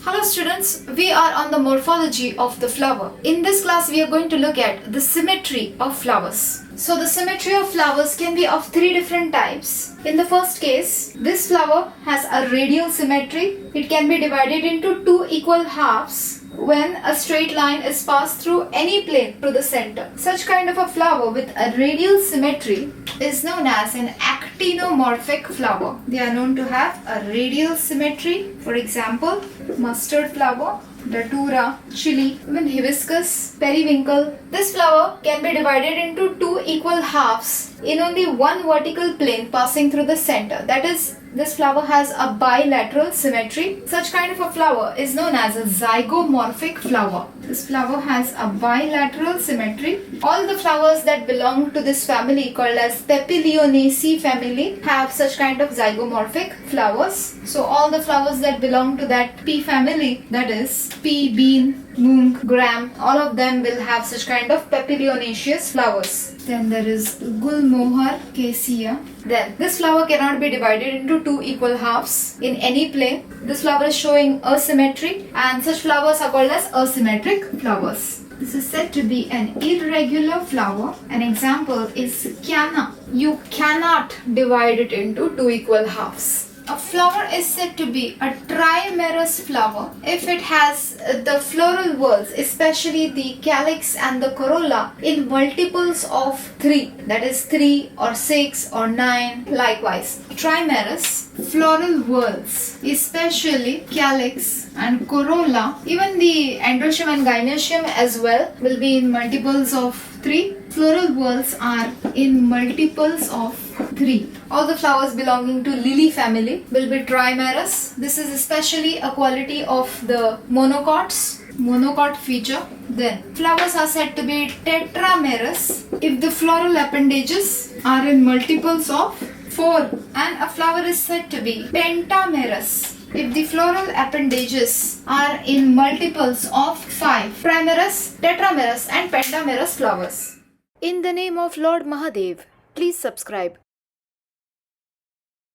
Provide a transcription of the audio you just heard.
Hello students, we are on the morphology of the flower. In this class we are going to look at the symmetry of flowers. So the symmetry of flowers can be of three different types. In the first case, this flower has a radial symmetry. It can be divided into two equal halves when a straight line is passed through any plane to the center. Such kind of a flower with a radial symmetry is known as an actinomorphic flower. They are known to have a radial symmetry. For example, mustard flower, datura, chili, even hibiscus, periwinkle. This flower can be divided into two equal halves in only one vertical plane passing through the center. That is, this flower has a bilateral symmetry. Such kind of a flower is known as a zygomorphic flower. This flower has a bilateral symmetry. All the flowers that belong to this family called as Papilionaceae family have such kind of zygomorphic flowers. So all the flowers that belong to that pea family, that is pea, bean, mung, gram, all of them will have such kind of papilionaceous flowers. Then there is Gulmohar cassia. Then this flower cannot be divided into two equal halves in any plane. This flower is showing asymmetry, and such flowers are called as asymmetric flowers. This is said to be an irregular flower. An example is canna. You cannot divide it into two equal halves. A flower is said to be a trimerous flower if it has the floral whorls, especially the calyx and the corolla, in multiples of 3. That is 3 or 6 or 9. Likewise, trimerous floral whorls, especially calyx and corolla, even the androecium and gynoecium as well, will be in multiples of 3. Floral whorls are in multiples of 3. All the flowers belonging to lily family will be trimerous. This is especially a quality of the monocots, monocot feature. Then flowers are said to be tetramerous if the floral appendages are in multiples of 4, and a flower is said to be pentamerous if the floral appendages are in multiples of 5. Trimerous, tetramerous and pentamerous flowers. In the name of Lord Mahadev, please subscribe.